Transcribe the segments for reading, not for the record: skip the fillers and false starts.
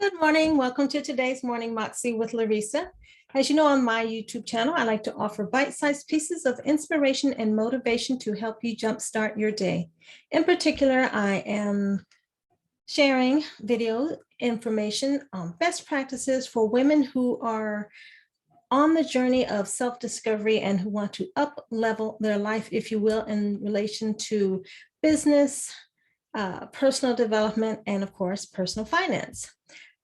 Good morning. Welcome to today's Morning Moxie with Larisa. As you know, on my YouTube channel, I like to offer bite-sized pieces of inspiration and motivation to help you jumpstart your day. In particular, I am sharing video information on best practices for women who are on the journey of self-discovery and who want to up-level their life, if you will, in relation to business, personal development, and of course, personal finance.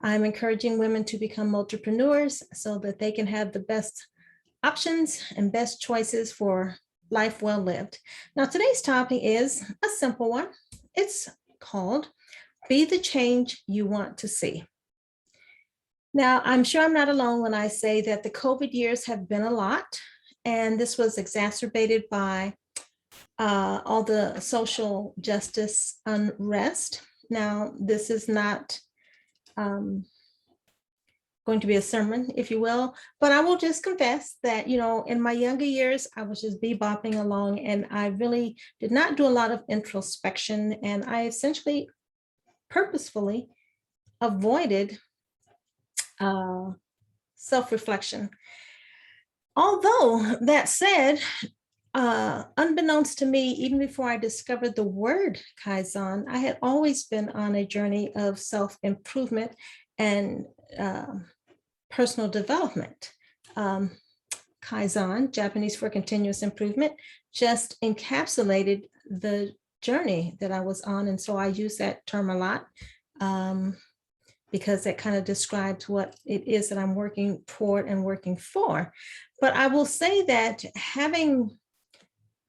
I'm encouraging women to become multipreneurs so that they can have the best options and best choices for life well lived. Now, today's topic is a simple one. It's called Be the Change You Want to See. Now, I'm sure I'm not alone when I say that the COVID years have been a lot, and this was exacerbated by all the social justice unrest. Now, this is not going to be a sermon, if you will, but I will just confess that, in my younger years, I was just bebopping along and I really did not do a lot of introspection, and I essentially purposefully avoided self-reflection. Although that said, unbeknownst to me, even before I discovered the word Kaizen, I had always been on a journey of self-improvement and personal development. Kaizen, Japanese for continuous improvement, just encapsulated the journey that I was on. And so I use that term a lot because it kind of describes what it is that I'm working toward and working for. But I will say that having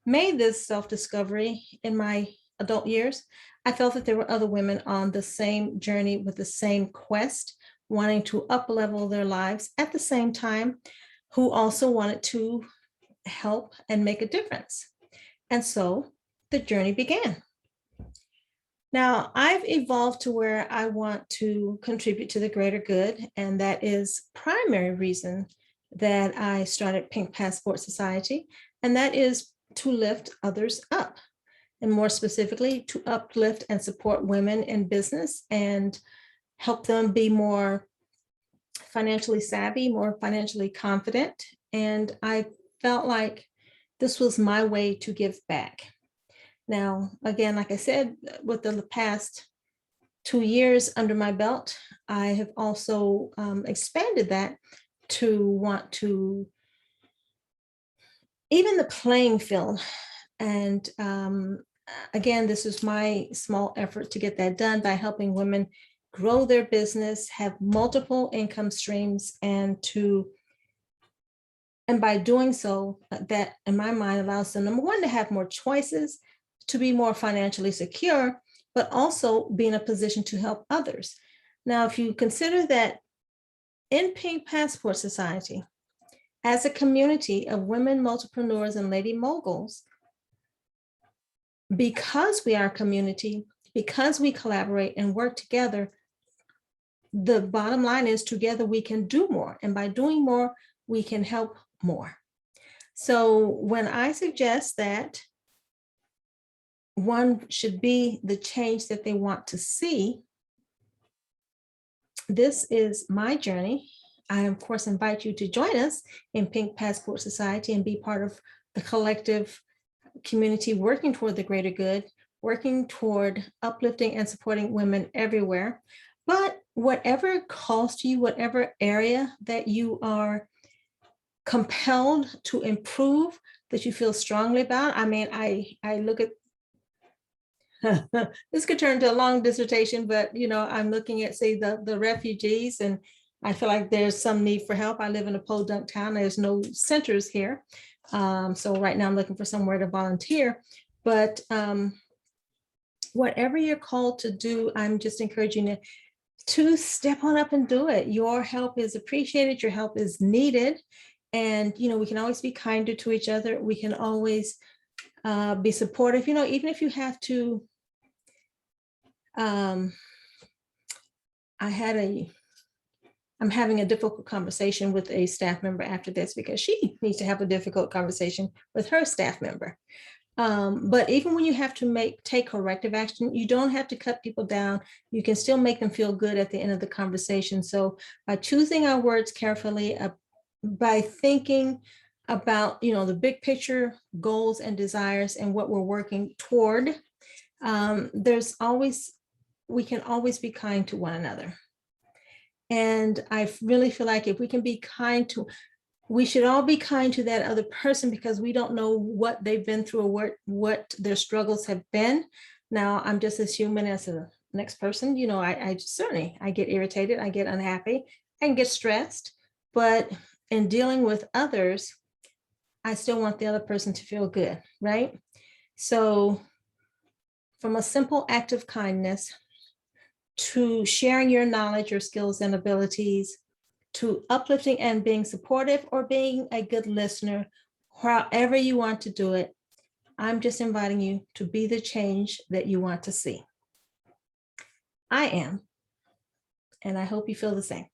made this self-discovery in my adult years, I felt that there were other women on the same journey with the same quest, wanting to up-level their lives at the same time, who also wanted to help and make a difference. And so the journey began. Now, I've evolved to where I want to contribute to the greater good, and that is primary reason that I started Pink Passport Society, and that is to lift others up, and more specifically, to uplift and support women in business and help them be more financially savvy, more financially confident. And I felt like this was my way to give back. Now, again, like I said, with the past 2 years under my belt, I have also expanded that to want to even the playing field. And again, this is my small effort to get that done by helping women grow their business, have multiple income streams, and by doing so, that in my mind allows them, number one, to have more choices, to be more financially secure, but also be in a position to help others. Now, if you consider that in Pink Passport Society, as a community of women multipreneurs and lady moguls, because we are a community, because we collaborate and work together, the bottom line is together we can do more. And by doing more, we can help more. So when I suggest that one should be the change that they want to see, this is my journey. I, of course, invite you to join us in Pink Passport Society and be part of the collective community working toward the greater good, working toward uplifting and supporting women everywhere. But whatever calls to you, whatever area that you are compelled to improve, that you feel strongly about. I mean, I look at this could turn into a long dissertation, but I'm looking at, say, the refugees, and I feel like there's some need for help. I live in a podunk town. There's no centers here. So right now I'm looking for somewhere to volunteer. But whatever you're called to do, I'm just encouraging you to step on up and do it. Your help is appreciated. Your help is needed. And, we can always be kinder to each other. We can always be supportive, even if you have to. I'm having a difficult conversation with a staff member after this because she needs to have a difficult conversation with her staff member. But even when you have to take corrective action, you don't have to cut people down. You can still make them feel good at the end of the conversation. So by choosing our words carefully, by thinking about, the big picture goals and desires and what we're working toward, we can always be kind to one another. And I really feel like if we can be we should all be kind to that other person, because we don't know what they've been through or what their struggles have been. Now, I'm just as human as the next person. I certainly, I get irritated, I get unhappy, I can get stressed, but in dealing with others, I still want the other person to feel good, right? So from a simple act of kindness to sharing your knowledge, your skills and abilities, to uplifting and being supportive, or being a good listener, however you want to do it, I'm just inviting you to be the change that you want to see. I am, and I hope you feel the same.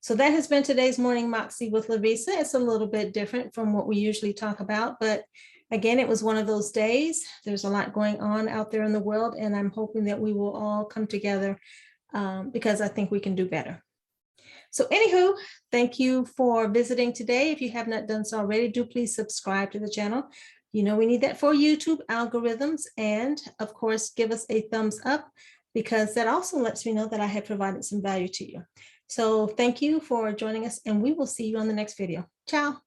So that has been today's Morning Moxie with Larisa. It's a little bit different from what we usually talk about, but again, it was one of those days. There's a lot going on out there in the world, and I'm hoping that we will all come together because I think we can do better. So anywho, thank you for visiting today. If you have not done so already, do please subscribe to the channel. We need that for YouTube algorithms, and of course, give us a thumbs up, because that also lets me know that I have provided some value to you. So thank you for joining us, and we will see you on the next video. Ciao.